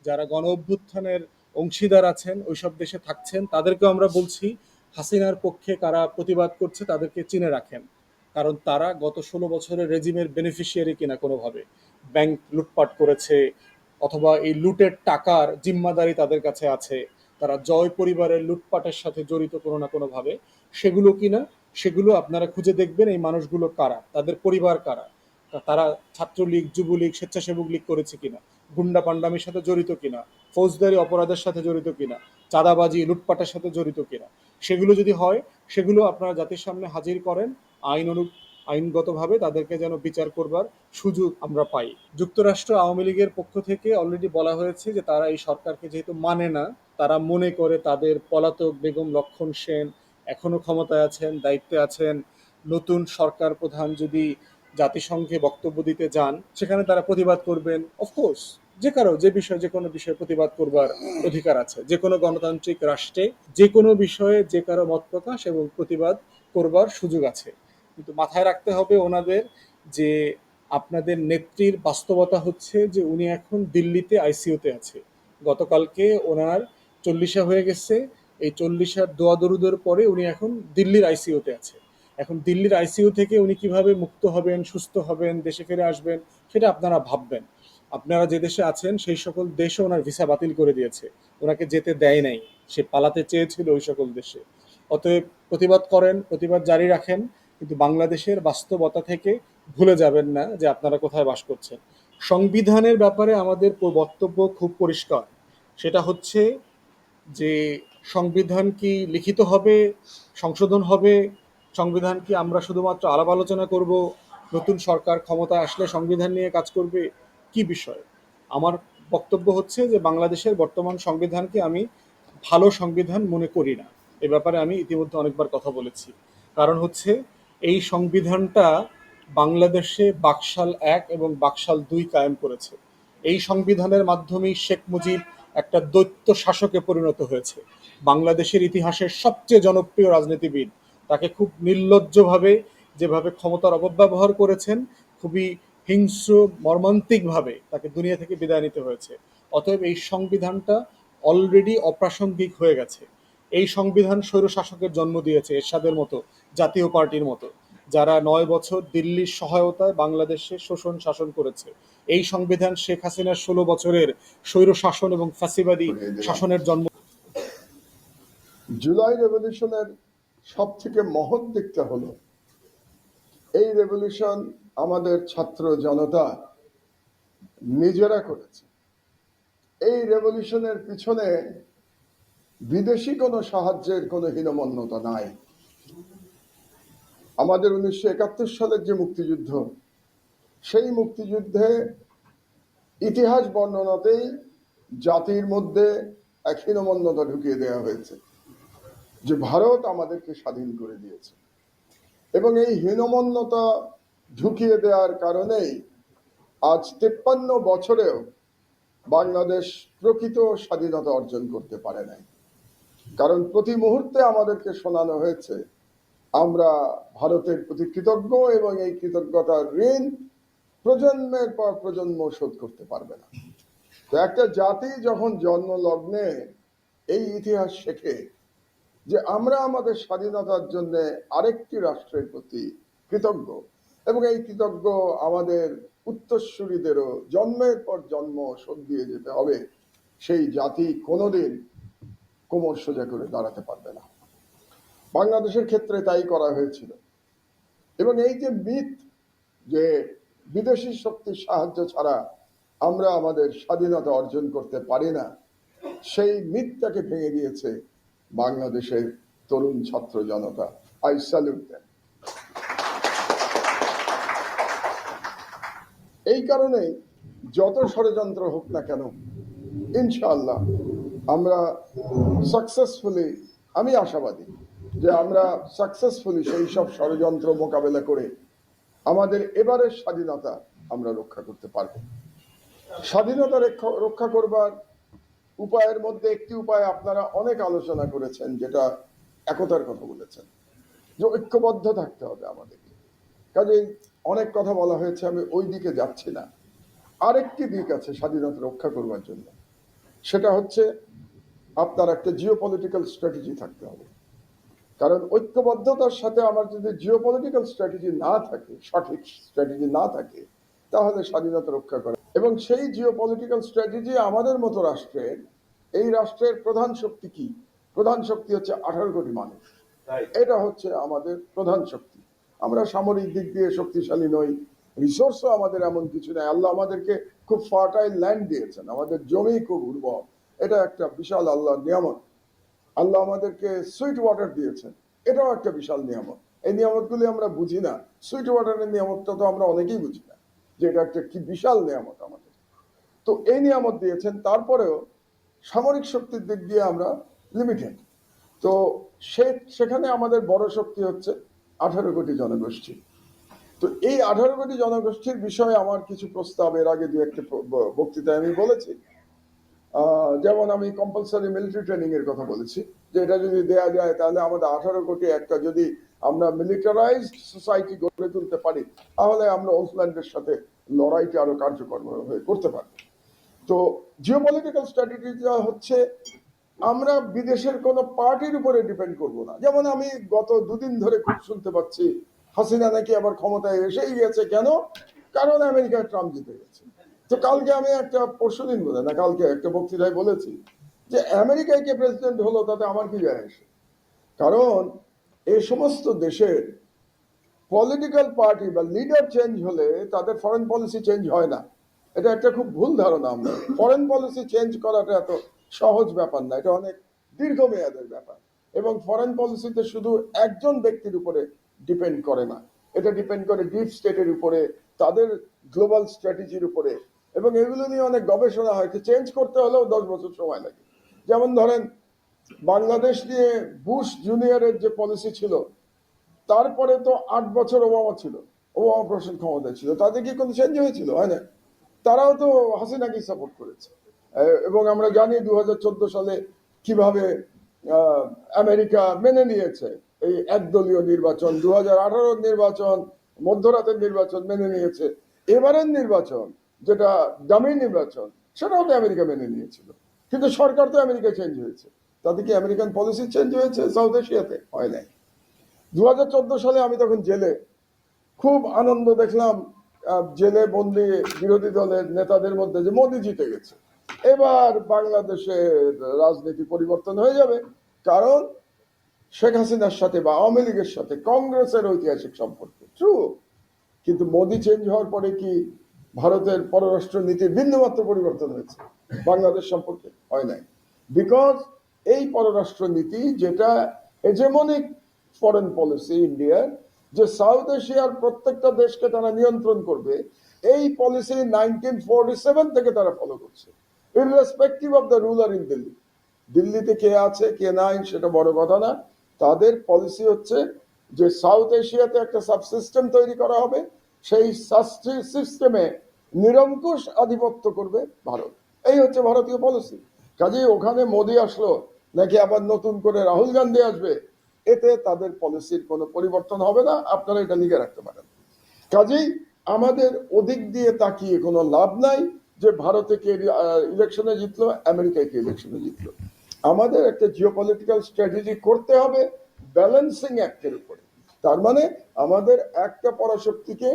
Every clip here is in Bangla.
যারা গণ অভ্যুত্থানের অংশীদার আছেন ওইসব দেশে থাকছেন তাদেরকে আমরা বলছি হাসিনার পক্ষে কারা প্রতিবাদ করছে তাদেরকে চিনে রাখেন, কারণ তারা গত 16 বছরের রেজিমের বেনিফিশিয়ারি কিনা কোনোভাবে ব্যাংক লুটপাট করেছে অথবা এই লুটের টাকার জিম্মাদারি তাদের কাছে আছে, তারা জয় পরিবারের লুটপাটের সাথে জড়িত কোনো না কোনোভাবে, সেগুলো কিনা সেগুলো আপনারা খুঁজে দেখবেন এই মানুষগুলো কারা, তাদের পরিবার কারা, তারা ছাত্রলীগ যুবলীগ স্বেচ্ছাসেবক লীগ করেছে কিনা, গুন্ডা পান্ডামির সাথে জড়িত কিনা, ফৌজদারি অপরাধের সাথে জড়িত কিনা, চাঁদাবাজি লুটপাটের সাথে জড়িত কিনা, সেগুলো যদি হয় সেগুলো আপনারা জাতির সামনে হাজির করেন, আইনগতভাবে তাদেরকে যেন বিচার করবার সুযোগ আমরা পাই। যুক্তরাষ্ট্র আওয়ামী লীগের পক্ষ থেকে অলরেডি বলা হয়েছে যে তারা এই সরকারকে যেহেতু মানে না, তারা মনে করে তাদের পলাতক বেগম লক্ষণ সেন এখনো ক্ষমতায় আছেন, দায়িত্বে আছেন, নতুন সরকার প্রধান যদি জাতিসংঘে বক্তব্য দিতে যান সেখানে তারা প্রতিবাদ করবেন। অফকোর্স যে কোনো বিষয়ে প্রতিবাদ করবার অধিকার আছে, যে কোনো গণতান্ত্রিক রাষ্ট্রে যে কোনো বিষয়ে যে কারো মত প্রকাশ এবং প্রতিবাদ করবার সুযোগ আছে, কিন্তু মাথায় রাখতে হবে ওনাদের যে আপনাদের নেত্রীর বাস্তবতা হচ্ছে যে উনি এখন দিল্লিতে আইসিইউতে আছে। গতকালকে ওনার 40 হয়ে গেছে, এই 40 দোয়া দরুদের পরে উনি এখন দিল্লির আইসিইউতে আছে। এখন দিল্লির আইসিইউ থেকে উনি কিভাবে মুক্ত হবেন, সুস্থ হবেন, দেশে ফিরে আসবেন সেটা আপনারা ভাববেন। আপনারা যে দেশে আছেন সেই সকল দেশে ওনার ভিসা বাতিল করে দিয়েছে, ওনাকে যেতে দেয় নাই, সে পালাতে চেয়েছিল ওই সকল দেশে। অতএব প্রতিবাদ করেন, প্রতিবাদ জারি রাখেন, কিন্তু বাংলাদেশের বাস্তবতা থেকে ভুলে যাবেন না যে আপনারা কোথায় বাস করছেন। সংবিধানের ব্যাপারে আমাদের বক্তব্য খুব পরিষ্কার, সেটা হচ্ছে যে সংবিধান কি লিখিত হবে, সংশোধন হবে, সংবিধান কি আমরা শুধুমাত্র আলাপ আলোচনা করব, নতুন সরকার ক্ষমতায় আসলে সংবিধান নিয়ে কাজ করবে, কি বিষয়? আমার বক্তব্য হচ্ছে যে বাংলাদেশের বর্তমান সংবিধানকে আমি ভালো সংবিধান মনে করি না। এ ব্যাপারে আমি ইতিমধ্যে অনেকবার কথা বলেছি। কারণ হচ্ছে এই সংবিধানটা বাংলাদেশে বাকশাল 1 এবং বাকশাল 2 কায়েম করেছে। এই সংবিধানের মাধ্যমেই শেখ মুজিব একটা দৈত্য শাসকে পরিণত হয়েছে। বাংলাদেশের ইতিহাসের সবচেয়ে জনপ্রিয় রাজনীতিবিদ, তাকে খুব নির্লজ্জভাবে যেভাবে ক্ষমতার অপব্যবহার করেছেন, খুবই হিংস্র মর্মান্তিকভাবে তাকে দুনিয়া থেকে বিদায় নিতে হয়েছে। অতএব এই সংবিধানটা অলরেডি অপ্রাসঙ্গিক হয়ে গেছে। এই সংবিধান স্বৈরশাসকের জন্ম দিয়েছে, এরশাদের মতো জাতীয় পার্টির মতো, যারা 9 বছর দিল্লির সহায়তায় বাংলাদেশে শোষণ শাসন করেছে। এই সংবিধান শেখ হাসিনার 16 বছরের স্বৈর শাসন এবং ফ্যাসিবাদী শাসনের জন্ম। জুলাই রেভলিউশনের সব থেকে মহৎ দিকটা হলো এই রেভলিউশন আমাদের ছাত্র জনতা নিজেরা করেছে। এই রেভলিউশনের পিছনে বিদেশি কোনো সাহায্যের কোনো হীনমন্যতা নাই। আমাদের 1971 সালের যে মুক্তিযুদ্ধ, সেই মুক্তিযুদ্ধে ইতিহাস বর্ণনাতেই জাতির মধ্যে এক হীনমন্যতা ঢুকিয়ে দেওয়া হয়েছে যে ভারত আমাদেরকে স্বাধীন করে দিয়েছে। এবং এই হীনমন্যতা ঢুকিয়ে দেওয়ার কারণেই আজ 53 বছরেও বাংলাদেশ প্রকৃত স্বাধীনতা অর্জন করতে পারে নাই। কারণ প্রতি মুহূর্তে আমাদেরকে শোনানো হয়েছে আমরা ভারতের প্রতি কৃতজ্ঞ এবং এই কৃতজ্ঞতার ঋণ প্রজন্মের পর প্রজন্ম শোধ করতে পারবে না। তো একটা জাতি যখন জন্ম লগ্নে এই ইতিহাস শেখে যে আমরা আমাদের স্বাধীনতার জন্য আরেকটি রাষ্ট্রের প্রতি কৃতজ্ঞ এবং এই কৃতজ্ঞ আমাদের উত্তরসূরিদেরও জন্মের পর জন্ম শোধ দিয়ে যেতে হবে, সেই জাতি কোনোদিন কোমর সোজা করে দাঁড়াতে পারবে না। বাংলাদেশের ক্ষেত্রে তাই করা হয়েছিল। এবং এই যে মিথ যে বিদেশি শক্তির সাহায্য ছাড়া আমরা আমাদের স্বাধীনতা অর্জন করতে পারি না, সেই মিথটাকে ভেঙে দিয়েছে বাংলাদেশের তরুণ ছাত্র জনতা। I salute them. এই কারণে যত ষড়যন্ত্র হোক না কেন, ইনশাআল্লাহ আমরা সাকসেসফুলি, আমি আশাবাদী যে আমরা সাকসেসফুলি সেই সব ষড়যন্ত্র মোকাবেলা করে আমাদের এবারের স্বাধীনতা আমরা রক্ষা করতে পারব। স্বাধীনতা রক্ষা করবার উপায়ের মধ্যে একটি উপায় আপনারা অনেক আলোচনা করেছেন, যেটা একতার কথা বলেছেন, যে ঐক্যবদ্ধ থাকতে হবে আমাদেরকে। কাজেই অনেক কথা বলা হয়েছে, আমি ওই দিকে যাচ্ছি না। আরেকটি দিক আছে স্বাধীনতা রক্ষা করবার জন্য, সেটা হচ্ছে আপনার একটা জিওপলিটিক্যাল স্ট্র্যাটেজি থাকতে হবে। কারণ ঐক্যবদ্ধতার সাথে আমার যদি জিওপলিটিক্যাল স্ট্র্যাটেজি না থাকে, সঠিক স্ট্র্যাটেজি না থাকে, তাহলে স্বাধীনতা রক্ষা করা। এবং সেই জিওপলিটিক্যাল স্ট্র্যাটেজি আমাদের মতো রাষ্ট্রের, এই রাষ্ট্রের প্রধান শক্তি কি? প্রধান শক্তি হচ্ছে 18 কোটি মানুষ। এটা হচ্ছে আমাদের প্রধান শক্তি। আমরা সামরিক দিক দিয়ে শক্তিশালী নই, রিসোর্সও আমাদের এমন কিছু নেই। আল্লাহ আমাদেরকে খুব ফার্টাইল ল্যান্ড দিয়েছেন, আমাদের জমি খুব উর্বর, এটা একটা বিশাল আল্লাহর নিয়ামত। আল্লাহ আমাদেরকে সুইট ওয়াটার দিয়েছেন, এটাও একটা বিশাল নিয়ামত। এই নিয়ামতগুলি আমরা বুঝি না। সুইট ওয়াটারের নিয়ামতটা তো আমরা অনেকেই বুঝি না, যে এটা একটা কি বিশাল নিয়ামত আমাদের। তো এই নিয়ামত দিয়েছেন, তারপরেও সামরিক শক্তির দিক দিয়ে আমরা লিমিটেড। তো সেখানে আমাদের বড় শক্তি হচ্ছে 18 কোটি জনগোষ্ঠী। তো এই 18 কোটি জনগোষ্ঠীর বিষয়ে আমার কিছু প্রস্তাব এর আগে দু একটা বক্তৃতায় আমি বলেছি। যেমন আমি কম্পালসারি মিলিটারি ট্রেনিং এর কথা বলেছি, যে এটা যদি দেয়া যায় তাহলে আমাদের 18 কোটি একটা যদি আমরা মিলিটারাইজড সোসাইটি গড়ে তুলতে পারি, তাহলে আমরা ওসল্যান্ডের সাথে লড়াইটা আরো কার্যকর হয়ে করতে পারবো। তো জিওপলিটিক্যাল স্ট্র্যাটেজিটা হচ্ছে আমরা বিদেশের কোনো পার্টির উপরে ডিপেন্ড করব না। যেমন আমি গত দুদিন ধরে খুব শুনতে পাচ্ছি হাসিনা নাকি আবার ক্ষমতায় এসেই গেছে। কেন? কারণ আমেরিকায় ট্রাম্প জিতে গেছে। তো কালকে আমি একটা, পরশুদিন বলে না, কালকে একটা বক্তৃতায় বলেছি যে আমেরিকায় কে প্রেসিডেন্ট হলো তাতে আমার কি যায় আসে। কারণ এই সমস্ত দেশের পলিটিক্যাল পার্টি বা লিডার চেঞ্জ হলে তাদের ফরেন পলিসি চেঞ্জ হয় না। এটা একটা খুব ভুল ধারণা। আমরা ফরেন পলিসি চেঞ্জ করাটা এত সহজ ব্যাপার না, এটা অনেক দীর্ঘমেয়াদের ব্যাপার। এবং ফরেন পলিসিতে শুধু একজন ব্যক্তির উপরে ডিপেন্ড করে না, এটা ডিপেন্ড করে ডিপ স্টেটের উপরে, তাদের গ্লোবাল স্ট্র্যাটেজির উপরে। এবং এগুলো নিয়ে অনেক গবেষণা হয়, চেঞ্জ করতে হলেও 10 বছর সময় লাগে। যেমন ধরেন বাংলাদেশ নিয়ে বুশ জুনিয়রের যে পলিসি ছিল, তারপরে তো 8 বছর ওবামা ছিল, ওবামা প্রশাসন ক্ষমতায় ছিল, তাদের কি কোনো চেঞ্জ হয়েছিল? হয় না। তারাও তো হাসিনাকে সাপোর্ট করেছে। এবং আমরা জানি 2014 সালে কিভাবে আমেরিকা মেনে নিয়েছে এই একদলীয় নির্বাচন, 2018 নির্বাচন, মধ্যরাতের নির্বাচন মেনে নিয়েছে। এবারের নির্বাচন যেটা ডামি নির্বাচন, সেটাও তো আমেরিকা মেনে নিয়েছিল। কিন্তু সরকার তো আমেরিকা চেঞ্জ হয়েছে। তাতে কি আমেরিকান পলিসি চেঞ্জ হয়েছে সাউথ এশিয়াতে? হয় নাই। 2014 সালে আমি তখন জেলে, খুব আনন্দ দেখলাম জেলে বন্দি বিরোধী দলের নেতাদের মধ্যে যে মোদি জিতে গেছে, এবার বাংলাদেশের রাজনীতি পরিবর্তন হয়ে যাবে। কারণ শেখ হাসিনার সাথে বা আওয়ামী লীগের সাথে কংগ্রেসের ঐতিহাসিক সম্পর্ক ট্রু। কিন্তু মোদি চেঞ্জ হওয়ার পরে কি ভারতের পররাষ্ট্র নীতির বিন্দুমাত্র পরিবর্তন হয়েছে? বাংলাদেশ সম্পর্কে হয় নাই। বিকজ এই পররাষ্ট্র নীতি, যেটা হেজেমনিক ফরেন পলিসি ইন্ডিয়ার, যে সাউথ এশিয়ার প্রত্যেকটা দেশকে তারা নিয়ন্ত্রণ করবে, এই পলিসি 1947 থেকে তারা ফলো করছে, irrespective of the ruler in Delhi. দিল্লিতে কে আছে কে নাই সেটা বড় কথা না, তাদের পলিসি হচ্ছে যে সাউথ এশিয়াতে একটা সাবসিস্টেম তৈরি করা হবে, সেই সিস্টেমে নিরঙ্কুশ আধিপত্য করবে ভারত। এই হচ্ছে ভারতীয় পলিসি। কাজেই ওখানে মোদি আসলো নাকি আবার নতুন করে রাহুল গান্ধী আসবে, এতে তাদের পলিসির কোনো পরিবর্তন হবে না, আপনারা এটা লিখে রাখতে পারেন। কাজেই আমাদের ওদিক দিয়ে তাকিয়ে কোনো লাভ নাই যে ভারতে কে ইলেকশনে জিতলো, আমেরিকায় কে ইলেকশনে জিতলো। আমাদের একটা জিওপলিটিক্যাল স্ট্র্যাটেজি করতে হবে ব্যালেন্সিং অ্যাক্টের উপরে। তার মানে আমাদের একটা পরাশক্তিকে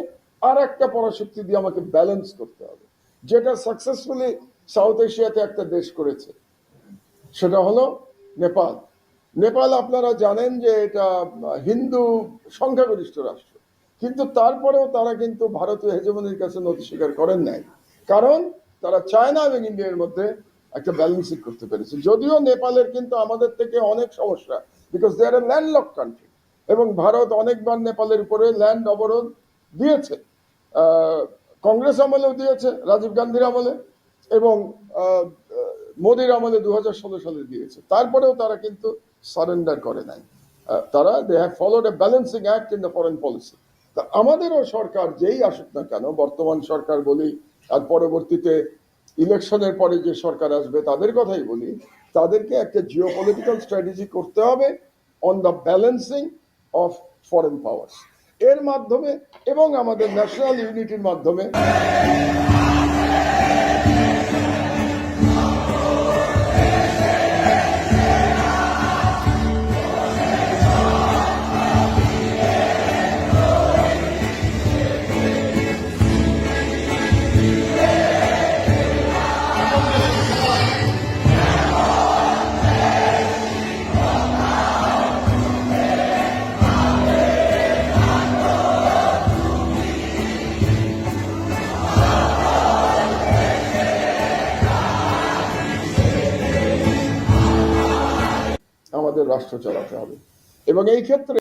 আর একটা পরাশক্তি দিয়ে আমাকে ব্যালেন্স করতে হবে, যেটা সাকসেসফুলি সাউথ এশিয়াতে একটা দেশ করেছে, সেটা হলো নেপাল। নেপাল আপনারা জানেন যে এটা হিন্দু সংখ্যাগরিষ্ঠ রাষ্ট্র, কিন্তু তারপরেও তারা কিন্তু ভারতীয় হেজেমনির কাছে নথি স্বীকার করেন নাই, কারণ তারা চায়না এবং ইন্ডিয়ার মধ্যে একটা ব্যালেন্সিং করতে পেরেছে। যদিও নেপালের কিন্তু আমাদের থেকে অনেক সমস্যা, because they are a landlock country, এবং ভারত অনেকবার নেপালের উপরে ল্যান্ড অবরোধ দিয়েছে, কংগ্রেস আমলেও দিয়েছে, রাজীব গান্ধীর আমলে, এবং মোদির আমলে 2016 সালে দিয়েছে। তারপরেও তারা কিন্তু সারেন্ডার করে নাই। তারা they have followed a balancing act in the foreign policy. তা আমাদেরও সরকার যেই আসুক না কেন, বর্তমান সরকার বলি আর পরবর্তীতে ইলেকশনের পরে যে সরকার আসবে তাদের কথাই বলি, তাদেরকে একটা জিওপলিটিক্যাল স্ট্র্যাটেজি করতে হবে on the balancing of foreign powers এর মাধ্যমে, এবং আমাদের ন্যাশনাল ইউনিটির মাধ্যমে। আমাদের রাষ্ট্র চালাতে হবে, এবং এই ক্ষেত্রে